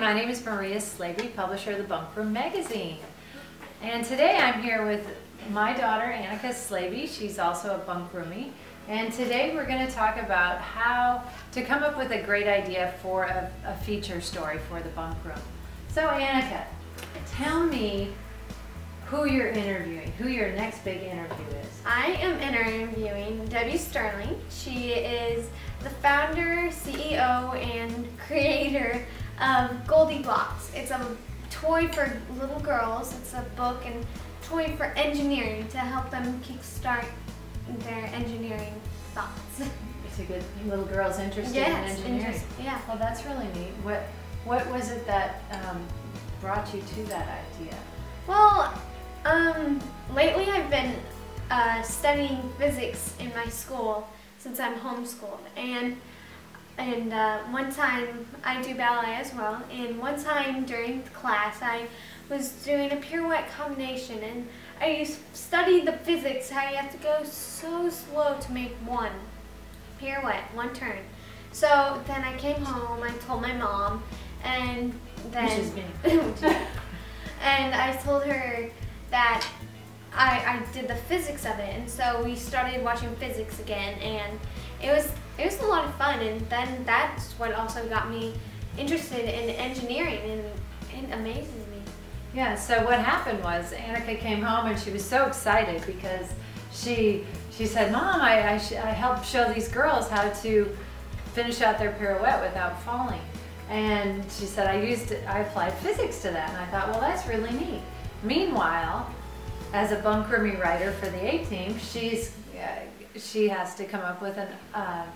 my name is Maria Slavey, publisher of the Bunk Room magazine. And today I'm here with my daughter, Annika Slavey. She's also a bunk roomie. And today we're going to talk about how to come up with a great idea for a feature story for the bunk room. So Annika, tell me who you're interviewing, who your next big interview is. I am interviewing Debbie Sterling. She is the founder, CEO, and creator of Goldie Blocks. It's a toy for little girls. It's a book and toy for engineering to help them kickstart their engineering thoughts. It's a good little girl's interested in engineering. Yeah. Well, that's really neat. What was it that brought you to that idea? Well, lately I've been studying physics in my school since I'm homeschooled, and one time I do ballet as well, and one time during class I was doing a pirouette combination, and I studied the physics, how you have to go so slow to make one pirouette, one turn. So then I came home, I told my mom, and then Which is me. and I told her that I did the physics of it, and so we started watching physics again, and it was a lot of fun, and then that's what also got me interested in engineering, and it amazes me. Yeah, so what happened was Annika came home and she was so excited because she said, Mom, I helped show these girls how to finish out their pirouette without falling. And she said, I applied physics to that, and I thought, well, that's really neat. Meanwhile, as a bunk roomie writer for the A-Team, she has to come up with a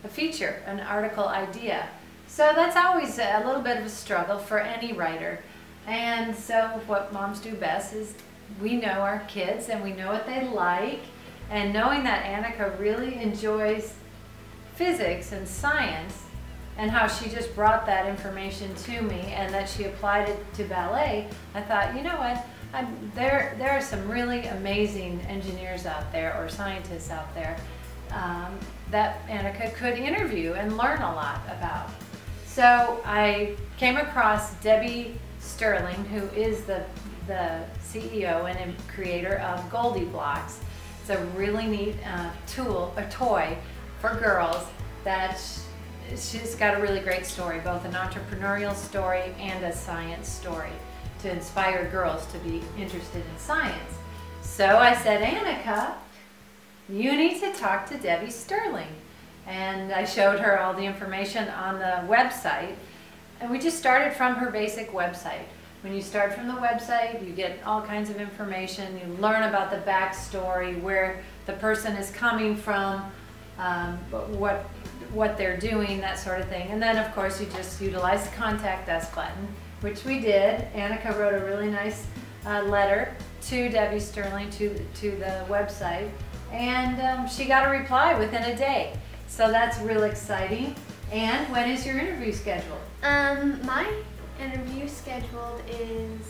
feature, an article idea. So that's always a little bit of a struggle for any writer. And so what moms do best is we know our kids and we know what they like, and knowing that Annika really enjoys physics and science and how she just brought that information to me and that she applied it to ballet, I thought, you know what? There are some really amazing engineers out there or scientists out there that Annika could interview and learn a lot about. So I came across Debbie Sterling, who is the CEO and creator of Goldie Blocks. It's a really neat toy for girls that she's got a really great story, both an entrepreneurial story and a science story, to inspire girls to be interested in science. So I said, Annika, you need to talk to Debbie Sterling. And I showed her all the information on the website, and we just started from her basic website. When you start from the website, you get all kinds of information, you learn about the backstory, where the person is coming from, what they're doing, that sort of thing. And then of course you just utilize the contact us button, which we did. Annika wrote a really nice letter to Debbie Sterling to the website, and she got a reply within a day. So that's real exciting. And when is your interview scheduled? My interview scheduled is...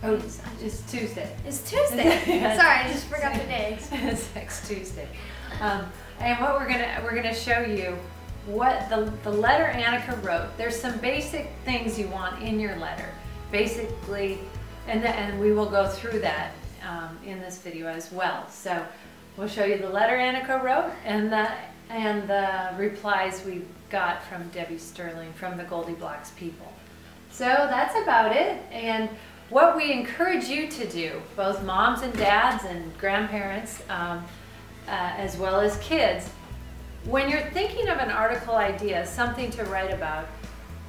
Oh, it's Tuesday. It's Tuesday. Sorry, I just forgot the day. It's next Tuesday. And what we're gonna show you what the letter Annika wrote. There's some basic things you want in your letter, basically, and we will go through that in this video as well. So we'll show you the letter Annika wrote and the replies we got from Debbie Sterling from the Goldie Blocks people. So that's about it. And what we encourage you to do, both moms and dads and grandparents, as well as kids, when you're thinking of an article idea, something to write about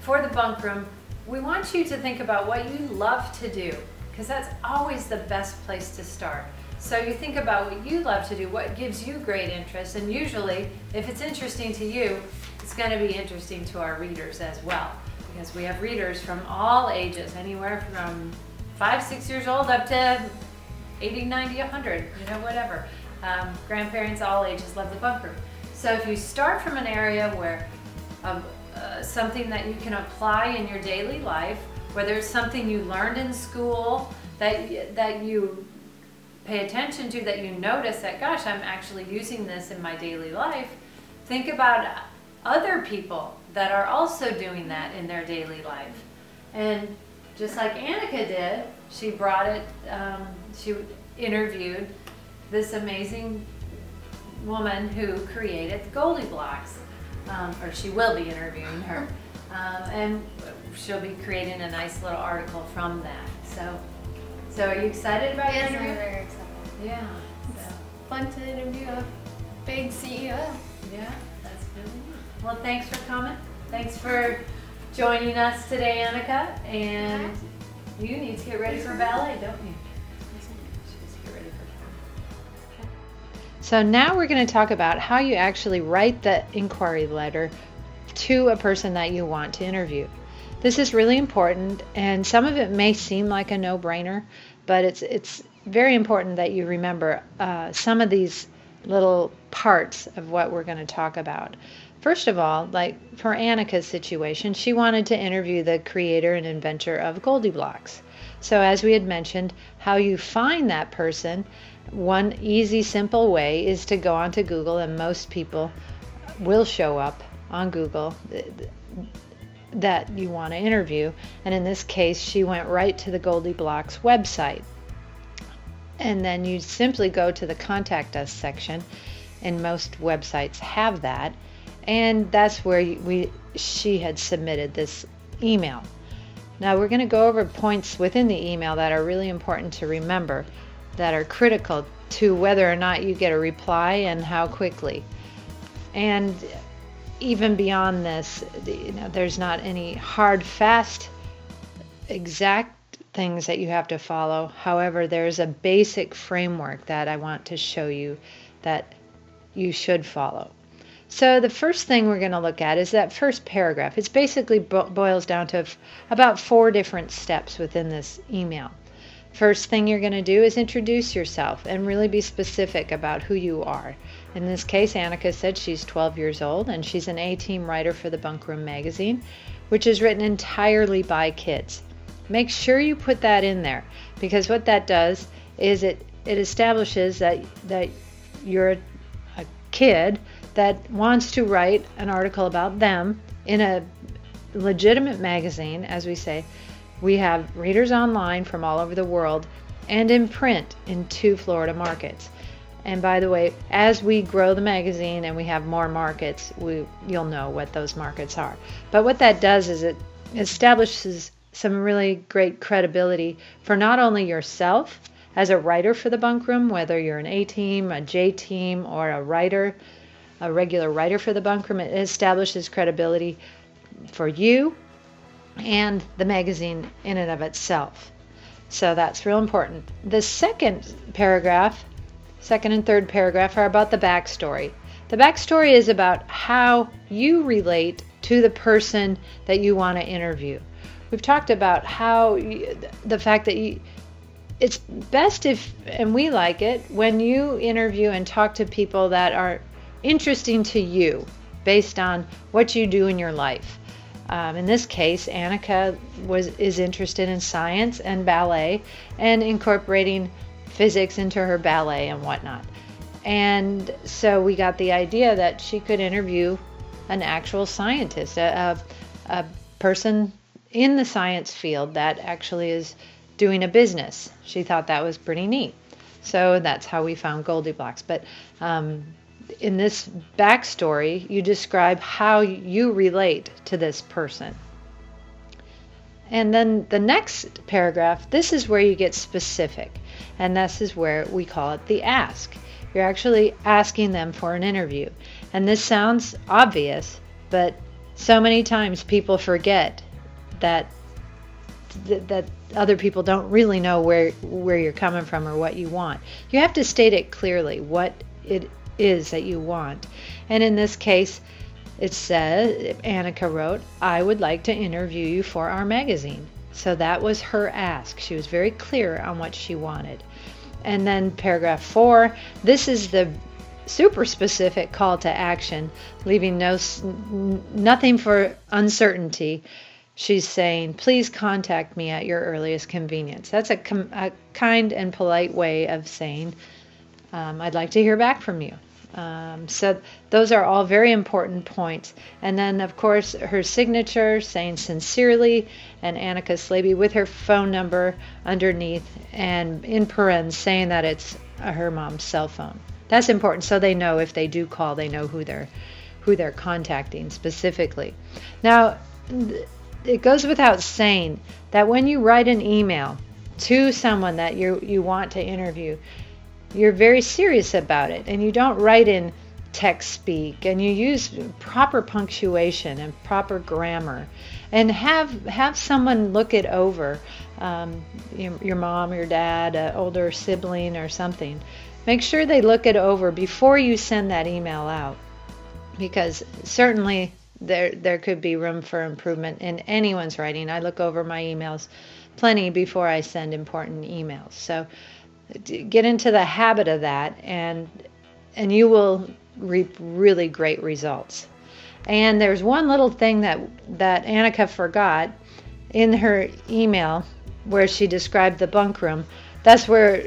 for the bunk room, we want you to think about what you love to do, because that's always the best place to start. So you think about what you love to do, what gives you great interest, and usually if it's interesting to you, it's going to be interesting to our readers as well, because we have readers from all ages, anywhere from 5, 6 years old up to 80, 90, 100, you know, whatever. Grandparents, all ages, love the bunk room. So if you start from an area where something that you can apply in your daily life, whether it's something you learned in school that you pay attention to, that you notice that, gosh, I'm actually using this in my daily life, think about other people that are also doing that in their daily life. And just like Annika did, she brought it, she interviewed this amazing woman who created the Goldie Blocks, or she will be interviewing her, and she'll be creating a nice little article from that. So are you excited about your interview? Yes, I'm very excited. Yeah. So. Fun to interview a big CEO. Yeah, that's really neat. Well, thanks for coming. Thanks for joining us today, Annika. And you need to get ready for ballet, don't you? Get ready for ballet. So now we're going to talk about how you actually write the inquiry letter to a person that you want to interview. This is really important, and some of it may seem like a no-brainer, but it's very important that you remember some of these little parts of what we're going to talk about. First of all, like for Annika's situation, she wanted to interview the creator and inventor of Goldie Blocks. So as we had mentioned, how you find that person, one easy, simple way is to go onto Google, and most people will show up on Google that you want to interview. And in this case, she went right to the Goldie Blocks website. And then you simply go to the Contact Us section, and most websites have that. And that's where she had submitted this email. Now we're going to go over points within the email that are really important to remember, that are critical to whether or not you get a reply and how quickly. And even beyond this, there's not any hard, fast, exact things that you have to follow. However, there's a basic framework that I want to show you that you should follow. So the first thing we're going to look at is that first paragraph. It basically boils down to about 4 different steps within this email. First thing you're going to do is introduce yourself and really be specific about who you are. In this case, Annika said she's 12 years old and she's an A-team writer for the Bunk Room magazine, which is written entirely by kids. Make sure you put that in there, because what that does is it establishes that you're a kid that wants to write an article about them in a legitimate magazine. As we say, we have readers online from all over the world and in print in 2 Florida markets. And by the way, as we grow the magazine and we have more markets, you'll know what those markets are. But what that does is it establishes some really great credibility for not only yourself as a writer for the Bunk Room, whether you're an A-team, a J-team, or a regular writer for the Bunk Room. It establishes credibility for you and the magazine in and of itself. So that's real important. The second and third paragraph are about the backstory. The backstory is about how you relate to the person that you want to interview. We've talked about how the fact that it's best and we like it, when you interview and talk to people that are interesting to you based on what you do in your life. In this case, Annika is interested in science and ballet and incorporating physics into her ballet and whatnot. And so we got the idea that she could interview an actual scientist, a person in the science field that actually is doing a business. She thought that was pretty neat. So that's how we found Goldie Blocks. But in this backstory, you describe how you relate to this person. And then the next paragraph, this is where you get specific. And this is where we call it the ask. You're actually asking them for an interview. And this sounds obvious, but so many times people forget that other people don't really know where you're coming from or what you want. You have to state it clearly, what it is that you want. And in this case, it says, Annika wrote, I would like to interview you for our magazine. So that was her ask. She was very clear on what she wanted. And then paragraph 4, this is the super specific call to action, leaving nothing for uncertainty. She's saying, please contact me at your earliest convenience. That's a kind and polite way of saying, I'd like to hear back from you. So those are all very important points. And then, of course, her signature saying sincerely, and Annika Slaby with her phone number underneath, and in parens saying that it's her mom's cell phone. That's important, so they know if they do call, they know who they're contacting specifically. Now, it goes without saying that when you write an email to someone that you want to interview, you're very serious about it, and you don't write in text speak, and you use proper punctuation and proper grammar, and have someone look it over, your mom, your dad, an older sibling or something. Make sure they look it over before you send that email out, because certainly there could be room for improvement in anyone's writing. I look over my emails plenty before I send important emails. So get into the habit of that, and you will reap really great results. And there's one little thing that Annika forgot in her email where she described the bunk room. That's where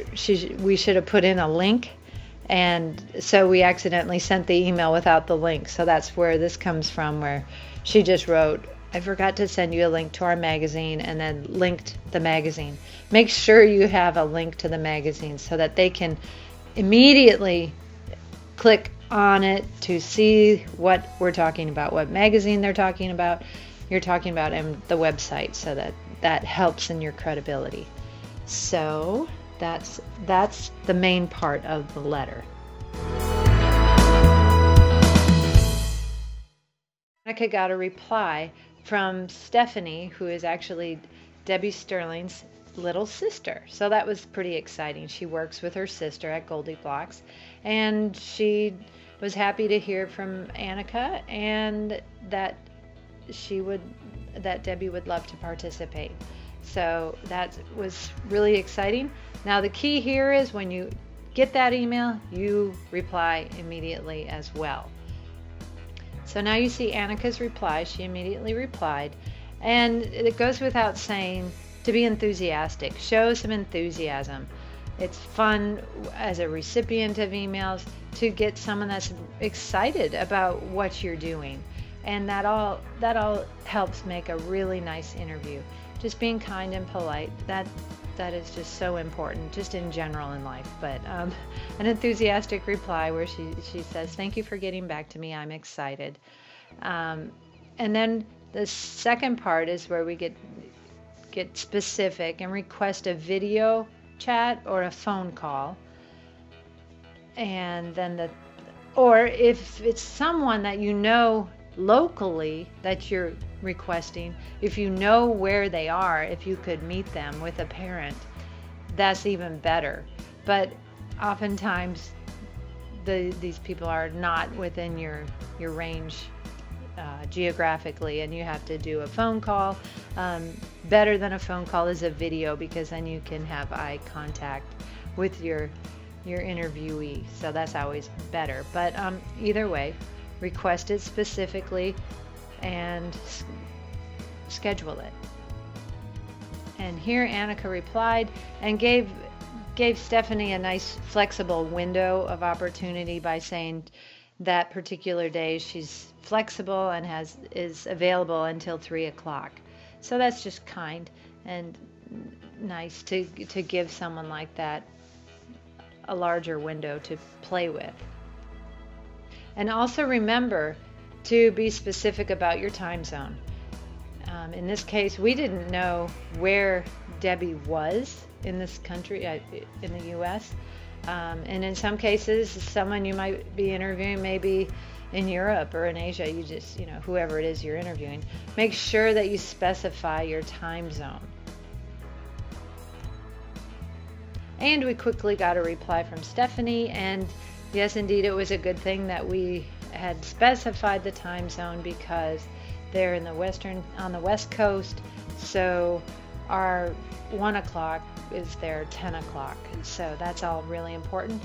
we should have put in a link, and so we accidentally sent the email without the link. So that's where this comes from, where she just wrote, I forgot to send you a link to our magazine, and then linked the magazine. Make sure you have a link to the magazine so that they can immediately click on it to see what we're talking about, what magazine you're talking about, and the website, so that helps in your credibility. So that's the main part of the letter. Annika got a reply from Stephanie, who is actually Debbie Sterling's little sister. So that was pretty exciting. She works with her sister at Goldie Blocks, and she was happy to hear from Annika, and that Debbie would love to participate. So that was really exciting. Now the key here is when you get that email, you reply immediately as well. So now you see Annika's reply. She immediately replied. And it goes without saying to be enthusiastic. Show some enthusiasm. It's fun as a recipient of emails to get someone that's excited about what you're doing. And that all helps make a really nice interview. Just being kind and polite, that is just so important, just in general in life. But an enthusiastic reply where she says, thank you for getting back to me, I'm excited. And then the second part is where we get specific and request a video chat or a phone call. And then or if it's someone that you know locally that you're requesting, if you know where they are, if you could meet them with a parent, that's even better. But oftentimes these people are not within your range geographically, and you have to do a phone call. Better than a phone call is a video, because then you can have eye contact with your interviewee, so that's always better. But either way, request it specifically and schedule it. And here Annika replied and gave Stephanie a nice flexible window of opportunity by saying that particular day she's flexible and is available until 3 o'clock. So that's just kind and nice to give someone like that a larger window to play with. And also remember to be specific about your time zone. In this case, we didn't know where Debbie was in this country, in the U.S. And in some cases, someone you might be interviewing may be in Europe or in Asia. You just, whoever it is you're interviewing, make sure that you specify your time zone. And we quickly got a reply from Stephanie, and yes, indeed, it was a good thing that we had specified the time zone, because they're on the West Coast, so our 1 o'clock is their 10 o'clock. So that's all really important.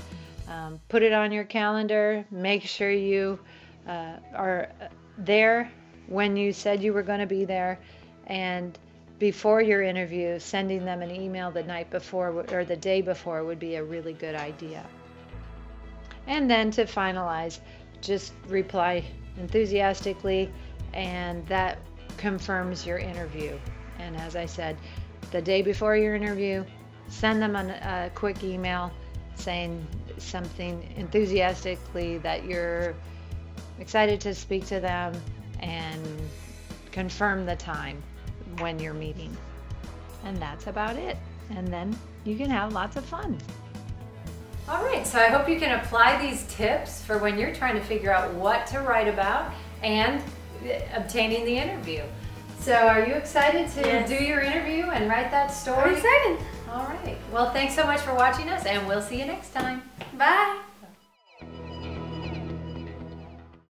Put it on your calendar. Make sure you are there when you said you were going to be there, and before your interview, sending them an email the night before or the day before would be a really good idea. And then to finalize, just reply enthusiastically, and that confirms your interview. And as I said, the day before your interview, send them a quick email saying something enthusiastically that you're excited to speak to them, and confirm the time when you're meeting. And that's about it. And then you can have lots of fun. All right, so I hope you can apply these tips for when you're trying to figure out what to write about and obtaining the interview. So are you excited to do your interview and write that story? I'm excited. All right. Well, thanks so much for watching us, and we'll see you next time. Bye.